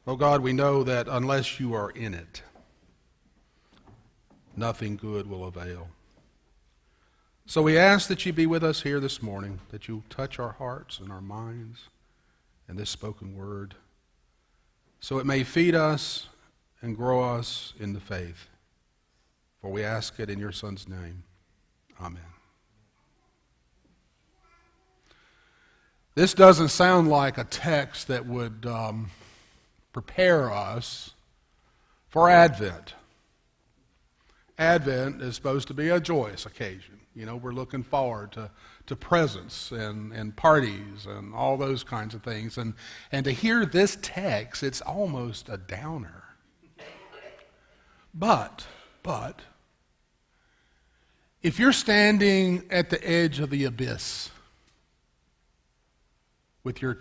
Oh God, we know that unless you are in it, nothing good will avail. So we ask that you be with us here this morning, that you touch our hearts and our minds and this spoken word, so it may feed us and grow us in the faith. For we ask it in your Son's name. Amen. This doesn't sound like a text that would prepare us for Advent. Advent is supposed to be a joyous occasion. You know, we're looking forward to presents and parties and all those kinds of things. And to hear this text, it's almost a downer. But, if you're standing at the edge of the abyss with your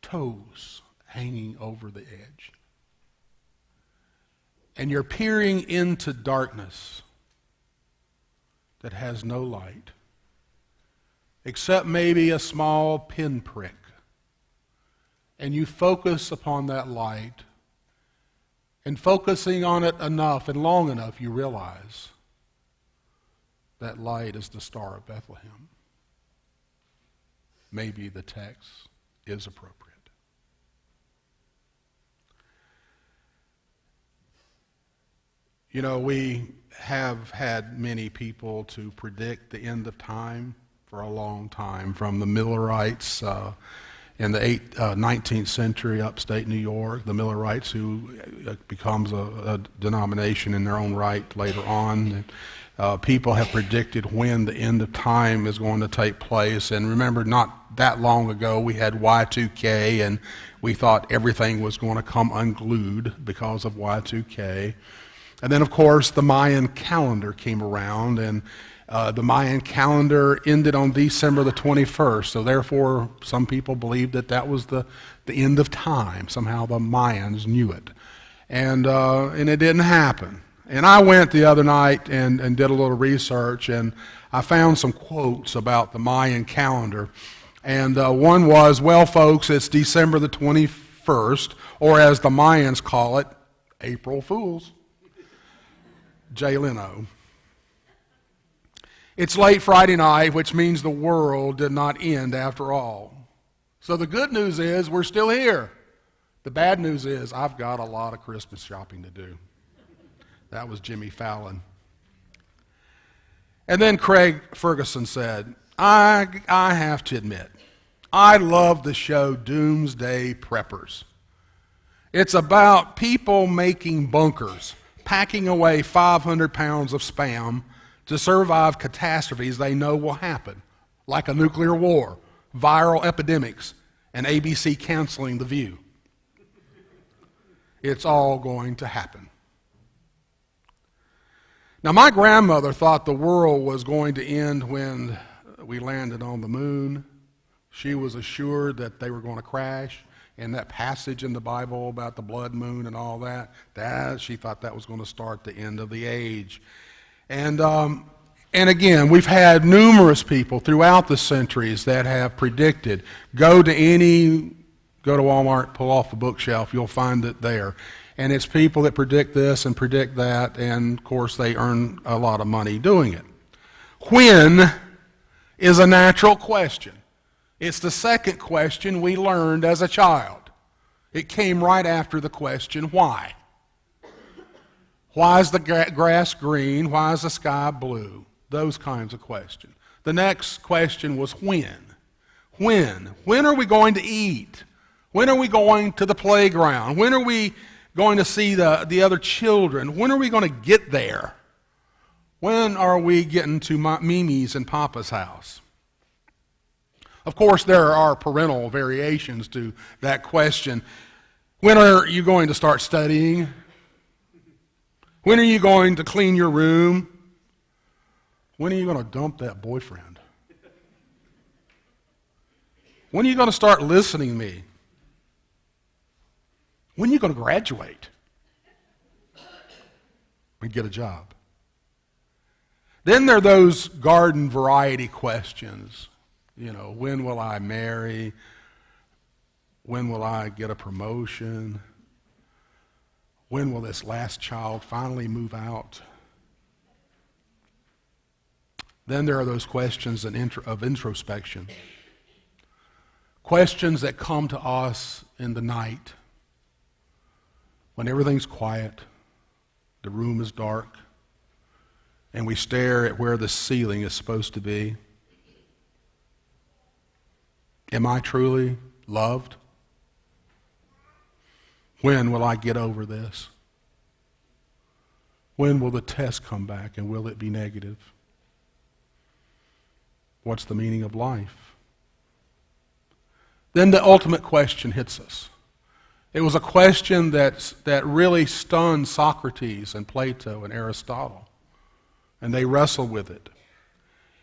toes hanging over the edge, and you're peering into darkness that has no light, except maybe a small pinprick, and you focus upon that light, and focusing on it enough and long enough, you realize that light is the Star of Bethlehem. Maybe the text is appropriate. You know, we have had many people to predict the end of time for a long time, from the Millerites in the 19th century, upstate New York, the Millerites, who becomes a denomination in their own right later on. People have predicted when the end of time is going to take place. And remember, not that long ago, we had Y2K, and we thought everything was going to come unglued because of Y2K. And then, of course, the Mayan calendar came around, and the Mayan calendar ended on December the 21st. So therefore, some people believed that that was the end of time. Somehow the Mayans knew it. And it didn't happen. And I went the other night and did a little research, and I found some quotes about the Mayan calendar. And one was, well, folks, it's December the 21st, or as the Mayans call it, April Fools. Jay Leno. It's late Friday night, which means the world did not end after all. So the good news is we're still here. The bad news is I've got a lot of Christmas shopping to do. That was Jimmy Fallon. And then Craig Ferguson said, I have to admit, I love the show Doomsday Preppers. It's about people making bunkers, packing away 500 pounds of Spam to survive catastrophes they know will happen, like a nuclear war, viral epidemics, and ABC canceling The View. It's all going to happen. Now, my grandmother thought the world was going to end when we landed on the moon. She was assured that they were going to crash. And that passage in the Bible about the blood moon and all that, she thought that was going to start the end of the age. And again, we've had numerous people throughout the centuries that have predicted, go to Walmart, pull off the bookshelf, you'll find it there. And it's people that predict this and predict that, and of course they earn a lot of money doing it. When is a natural question. It's the second question we learned as a child. It came right after the question, why? Why is the grass green? Why is the sky blue? Those kinds of questions. The next question was when. When? When are we going to eat? When are we going to the playground? When are we going to see the other children? When are we going to get there? When are we getting to Mimi's and Papa's house? Of course, there are parental variations to that question. When are you going to start studying? When are you going to clean your room? When are you going to dump that boyfriend? When are you going to start listening to me? When are you going to graduate and get a job? Then there are those garden variety questions. You know, when will I marry? When will I get a promotion? When will this last child finally move out? Then there are those questions of introspection. Questions that come to us in the night when everything's quiet, the room is dark, and we stare at where the ceiling is supposed to be. Am I truly loved? When will I get over this? When will the test come back, and will it be negative? What's the meaning of life? Then the ultimate question hits us. It was a question that really stunned Socrates and Plato and Aristotle, and they wrestled with it.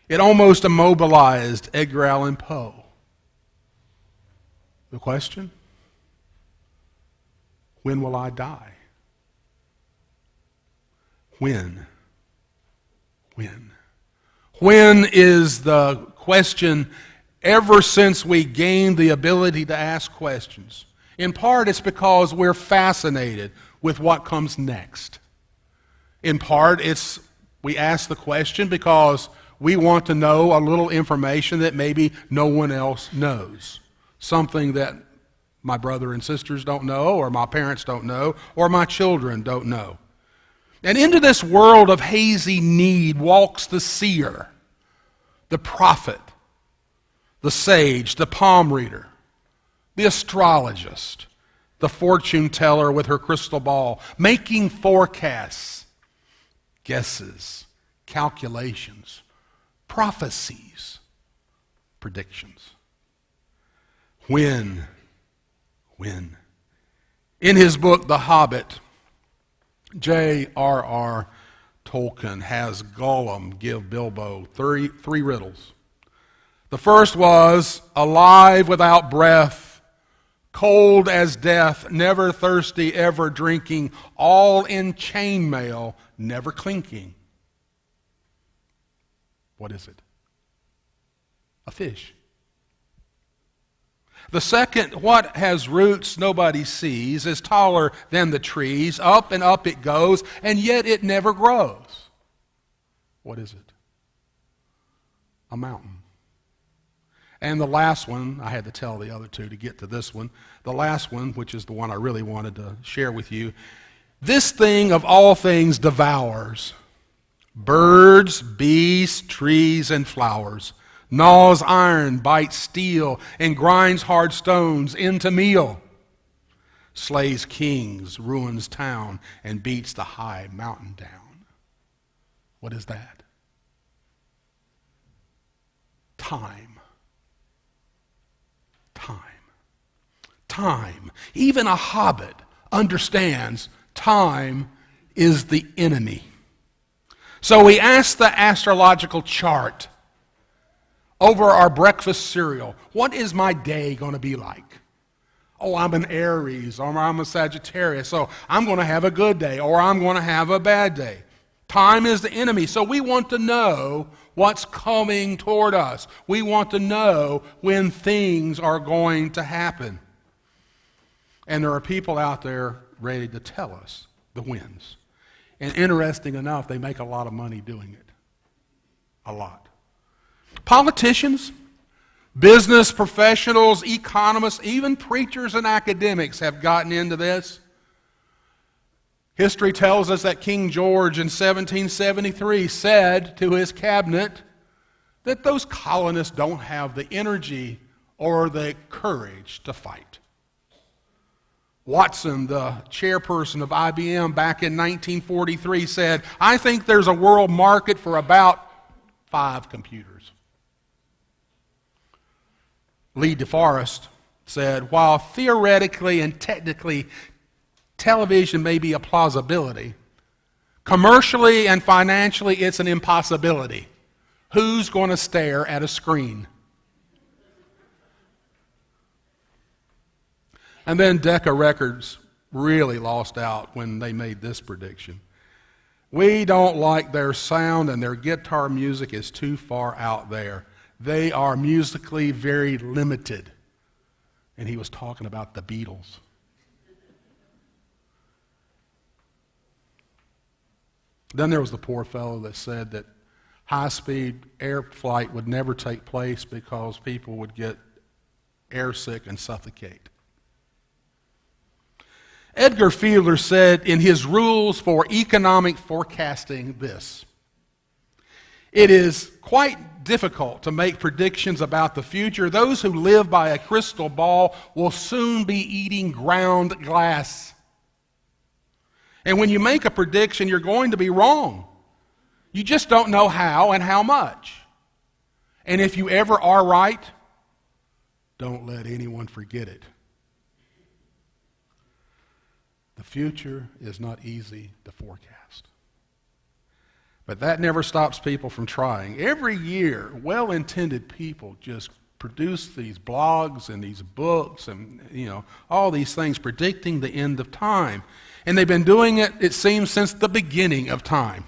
It almost immobilized Edgar Allan Poe. The question? When will I die? When? When? When is the question ever since we gained the ability to ask questions. In part, it's because we're fascinated with what comes next. In part, we ask the question because we want to know a little information that maybe no one else knows. Something that my brother and sisters don't know, or my parents don't know, or my children don't know. And into this world of hazy need walks the seer, the prophet, the sage, the palm reader, the astrologist, the fortune teller with her crystal ball, making forecasts, guesses, calculations, prophecies, predictions. When? In his book, The Hobbit, J.R.R. Tolkien has Gollum give Bilbo three riddles. The first was, alive without breath, cold as death, never thirsty, ever drinking, all in chainmail, never clinking. What is it? A fish. The second, what has roots nobody sees, is taller than the trees, up and up it goes, and yet it never grows. What is it? A mountain. And the last one, I had to tell the other two to get to this one. The last one, which is the one I really wanted to share with you. This thing of all things devours birds, beasts, trees, and flowers. Gnaws iron, bites steel, and grinds hard stones into meal. Slays kings, ruins town, and beats the high mountain down. What is that? Time. Time. Even a hobbit understands time is the enemy. So we ask the astrological chart over our breakfast cereal, what is my day going to be like? Oh, I'm an Aries, or I'm a Sagittarius, so I'm going to have a good day, or I'm going to have a bad day. Time is the enemy, so we want to know what's coming toward us. We want to know when things are going to happen. And there are people out there ready to tell us the whens. And interesting enough, they make a lot of money doing it. A lot. Politicians, business professionals, economists, even preachers and academics have gotten into this. History tells us that King George in 1773 said to his cabinet that those colonists don't have the energy or the courage to fight. Watson, the chairperson of IBM back in 1943, said, I think there's a world market for about 5 computers. Lee DeForest said, while theoretically and technically television may be a plausibility, commercially and financially it's an impossibility. Who's going to stare at a screen? And then Decca Records really lost out when they made this prediction. We don't like their sound, and their guitar music is too far out there. They are musically very limited. And he was talking about the Beatles. Then there was the poor fellow that said that high-speed air flight would never take place because people would get airsick and suffocate. Edgar Fiedler said in his rules for economic forecasting this: "It is quite difficult to make predictions about the future. Those who live by a crystal ball will soon be eating ground glass. And when you make a prediction, you're going to be wrong. You just don't know how and how much. And if you ever are right, don't let anyone forget it." The future is not easy to forecast. But that never stops people from trying. Every year, well-intended people just produce these blogs and these books and, all these things predicting the end of time. And they've been doing it, it seems, since the beginning of time.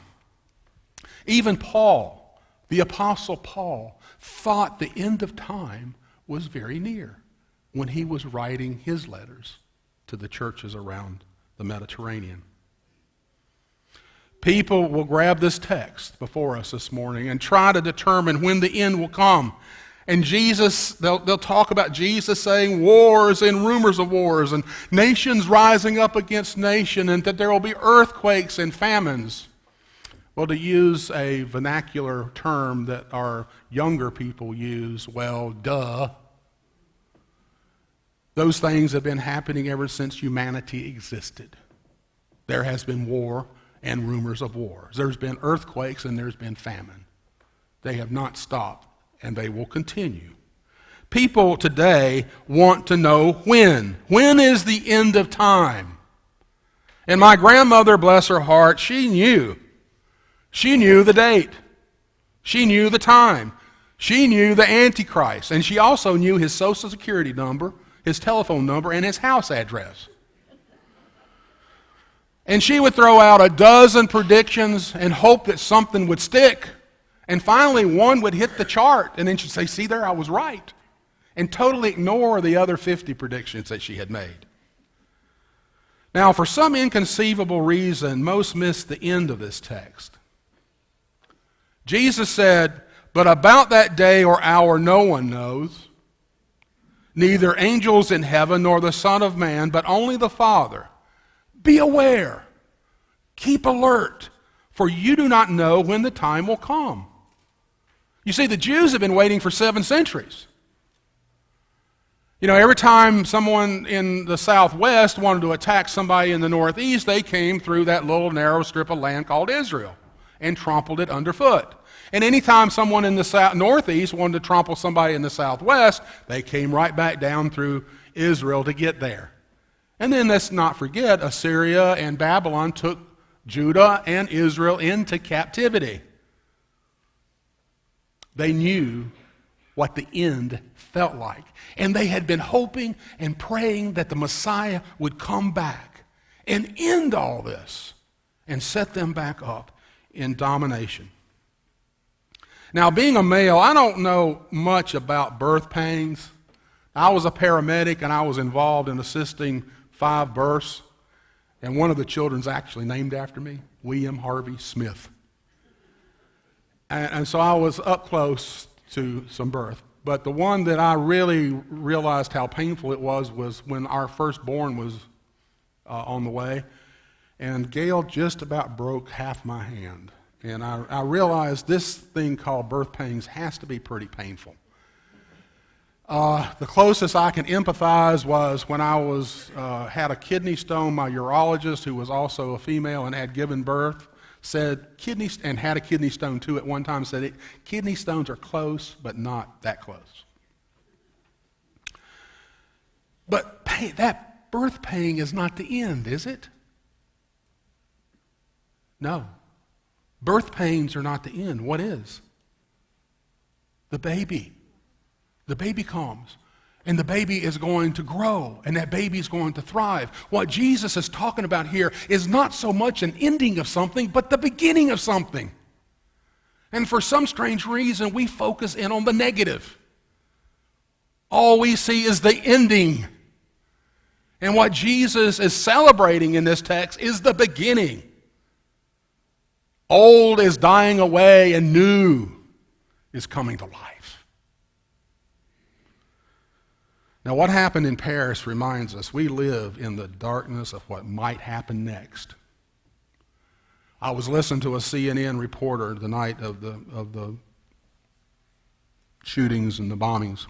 Even Paul, the Apostle Paul, thought the end of time was very near when he was writing his letters to the churches around the Mediterranean. People will grab this text before us this morning and try to determine when the end will come. And they'll talk about Jesus saying wars and rumors of wars and nations rising up against nation, and that there will be earthquakes and famines. Well, to use a vernacular term that our younger people use, well, duh. Those things have been happening ever since humanity existed. There has been war and rumors of wars. There's been earthquakes and there's been famine. They have not stopped, and they will continue. People today want to know when. When is the end of time? And my grandmother, bless her heart, she knew. She knew the date. She knew the time. She knew the Antichrist. And she also knew his Social Security number, his telephone number, and his house address. And she would throw out a dozen predictions and hope that something would stick. And finally, one would hit the chart. And then she'd say, "See there, I was right." And totally ignore the other 50 predictions that she had made. Now, for some inconceivable reason, most miss the end of this text. Jesus said, "But about that day or hour no one knows, neither angels in heaven nor the Son of Man, but only the Father. Be aware, keep alert, for you do not know when the time will come." You see, the Jews have been waiting for 7 centuries. Every time someone in the southwest wanted to attack somebody in the northeast, they came through that little narrow strip of land called Israel and trampled it underfoot. And anytime someone in the northeast wanted to trample somebody in the southwest, they came right back down through Israel to get there. And then let's not forget, Assyria and Babylon took Judah and Israel into captivity. They knew what the end felt like. And they had been hoping and praying that the Messiah would come back and end all this and set them back up in domination. Now, being a male, I don't know much about birth pains. I was a paramedic and I was involved in assisting 5 births. And one of the children's actually named after me, William Harvey Smith. And so I was up close to some birth. But the one that I really realized how painful it was when our firstborn was on the way. And Gail just about broke half my hand. And I realized this thing called birth pains has to be pretty painful. The closest I can empathize was when I had a kidney stone. My urologist, who was also a female and had given birth, said and had a kidney stone too at one time, said kidney stones are close, but not that close. But that birth pain is not the end, is it? No. Birth pains are not the end. What is? The baby. The baby comes, and the baby is going to grow, and that baby is going to thrive. What Jesus is talking about here is not so much an ending of something, but the beginning of something. And for some strange reason, we focus in on the negative. All we see is the ending. And what Jesus is celebrating in this text is the beginning. Old is dying away and new is coming to life. Now, what happened in Paris reminds us we live in the darkness of what might happen next. I was listening to a CNN reporter the night of the shootings and the bombings.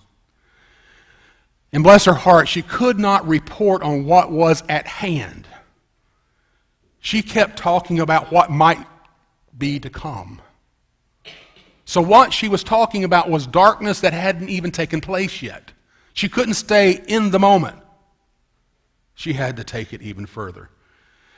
And bless her heart, she could not report on what was at hand. She kept talking about what might be to come. So what she was talking about was darkness that hadn't even taken place yet. She couldn't stay in the moment. She had to take it even further.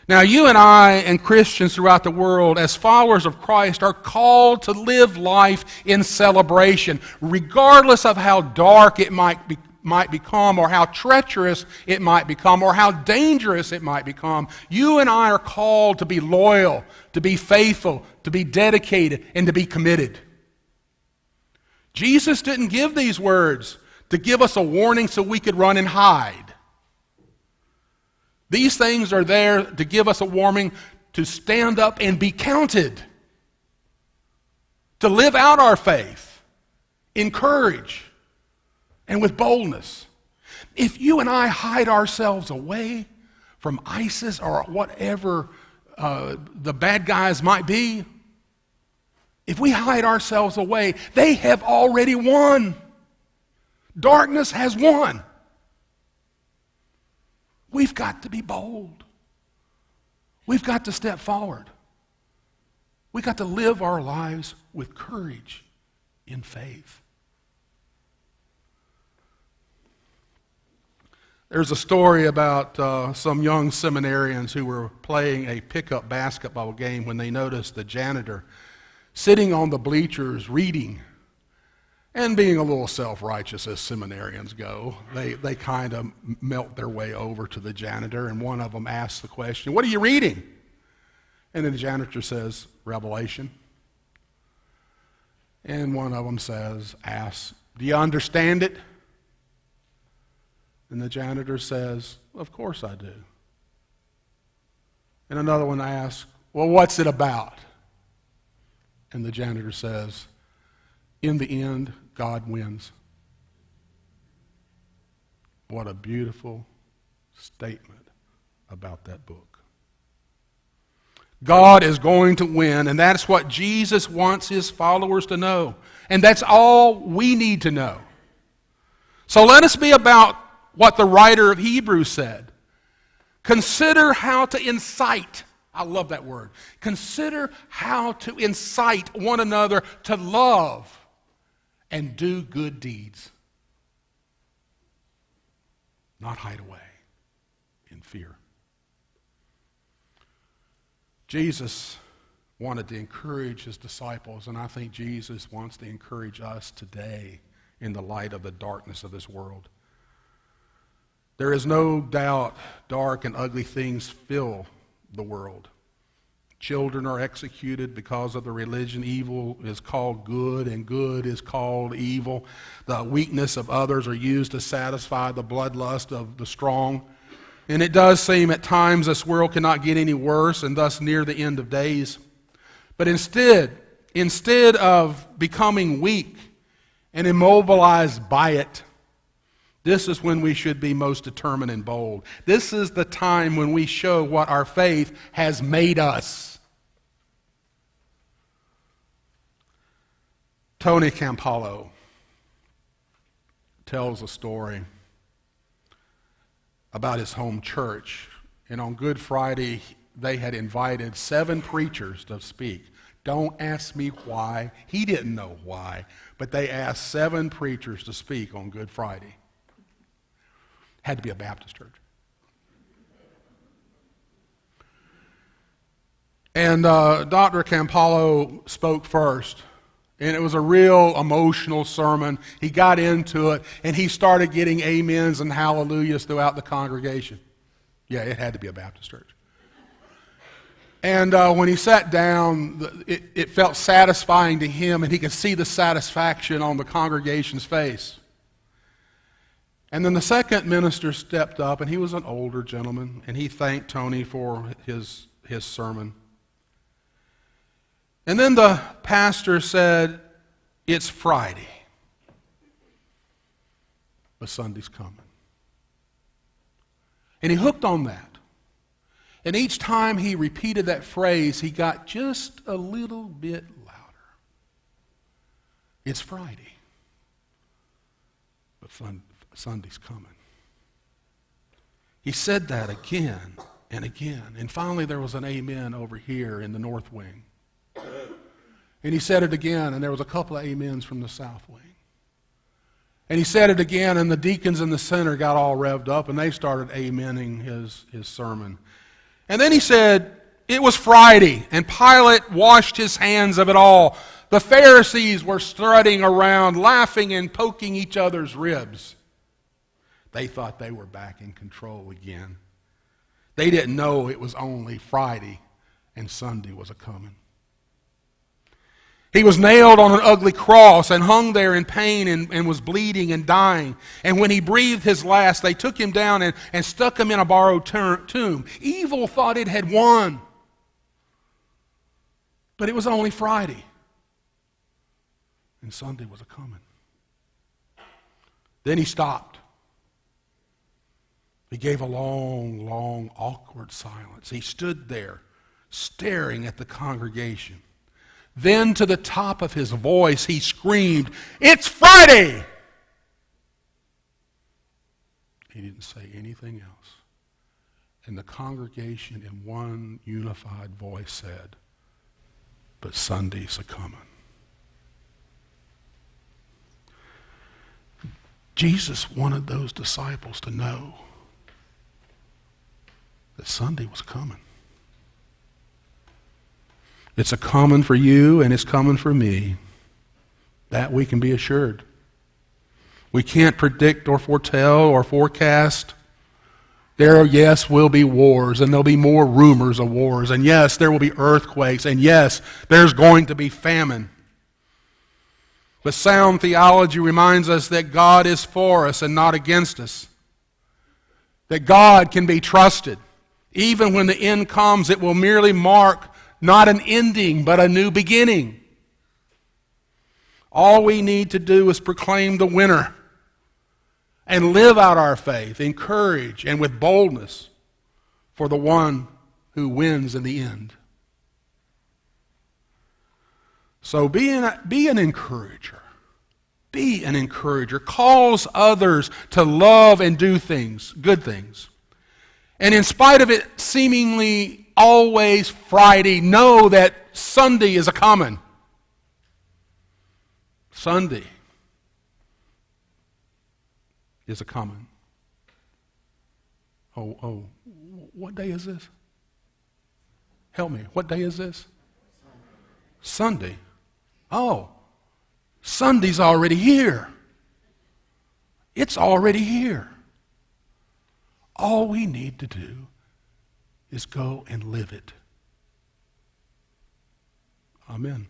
Now, you and I and Christians throughout the world, as followers of Christ, are called to live life in celebration, regardless of how dark it might become, or how treacherous it might become, or how dangerous it might become. You and I are called to be loyal, to be faithful, to be dedicated, and to be committed. Jesus didn't give these words to give us a warning so we could run and hide. These things are there to give us a warning to stand up and be counted, to live out our faith in courage and with boldness. If you and I hide ourselves away from ISIS or whatever the bad guys might be, if we hide ourselves away, they have already won. Darkness has won. We've got to be bold. We've got to step forward. We've got to live our lives with courage in faith. There's a story about some young seminarians who were playing a pickup basketball game when they noticed the janitor sitting on the bleachers reading. And being a little self-righteous as seminarians go, they kind of melt their way over to the janitor, and one of them asks the question, "What are you reading?" And then the janitor says, "Revelation." And one of them asks, "Do you understand it?" And the janitor says, "Of course I do." And another one asks, "Well, what's it about?" And the janitor says, "In the end, God wins." What a beautiful statement about that book. God is going to win, and that's what Jesus wants his followers to know. And that's all we need to know. So let us be about what the writer of Hebrews said. Consider how to incite. I love that word. Consider how to incite one another to love and do good deeds. Not hide away in fear. Jesus wanted to encourage his disciples, and I think Jesus wants to encourage us today in the light of the darkness of this world. There is no doubt dark and ugly things fill the world. Children are executed because of the religion. Evil is called good, and good is called evil. The weakness of others are used to satisfy the bloodlust of the strong. And it does seem at times this world cannot get any worse, and thus near the end of days. But instead of becoming weak and immobilized by it, this is when we should be most determined and bold. This is the time when we show what our faith has made us. Tony Campolo tells a story about his home church. And on Good Friday, they had invited 7 preachers to speak. Don't ask me why. He didn't know why. But they asked 7 preachers to speak on Good Friday. Had to be a Baptist church. And Dr. Campolo spoke first. And it was a real emotional sermon. He got into it, and he started getting amens and hallelujahs throughout the congregation. Yeah, it had to be a Baptist church. And when he sat down, it felt satisfying to him, and he could see the satisfaction on the congregation's face. And then the second minister stepped up, and he was an older gentleman, and he thanked Tony for his sermon. And then the pastor said, it's Friday, but Sunday's coming. And he hooked on that. And each time he repeated that phrase, he got just a little bit louder. It's Friday, but Sunday's coming. He said that again and again. And finally there was an amen over here in the north wing. And he said it again, and there was a couple of amens from the south wing. And he said it again, and the deacons in the center got all revved up, and they started amening his sermon. And then he said, it was Friday, and Pilate washed his hands of it all. The Pharisees were strutting around, laughing and poking each other's ribs. They thought they were back in control again. They didn't know it was only Friday and Sunday was a-coming. He was nailed on an ugly cross and hung there in pain and was bleeding and dying. And when he breathed his last, they took him down and stuck him in a borrowed tomb. Evil thought it had won. But it was only Friday. And Sunday was a-coming. Then he stopped. He gave a long, long, awkward silence. He stood there, staring at the congregation. Then to the top of his voice, he screamed, it's Friday! He didn't say anything else. And the congregation in one unified voice said, but Sunday's a-coming. Jesus wanted those disciples to know that Sunday was coming. It's a-coming for you and it's coming for me. That we can be assured. We can't predict or foretell or forecast. There, yes, will be wars, and there'll be more rumors of wars, and yes, there will be earthquakes, and yes, there's going to be famine. But sound theology reminds us that God is for us and not against us. That God can be trusted. Even when the end comes, it will merely mark not an ending, but a new beginning. All we need to do is proclaim the winner and live out our faith in courage and with boldness for the one who wins in the end. So be an encourager. Be an encourager. Cause others to love and do things, good things. And in spite of it seemingly always Friday, know that Sunday is a-coming. Sunday is a-coming. Oh, what day is this? Help me. What day is this? Sunday. Oh, Sunday's already here. It's already here. All we need to do is go and live it. Amen.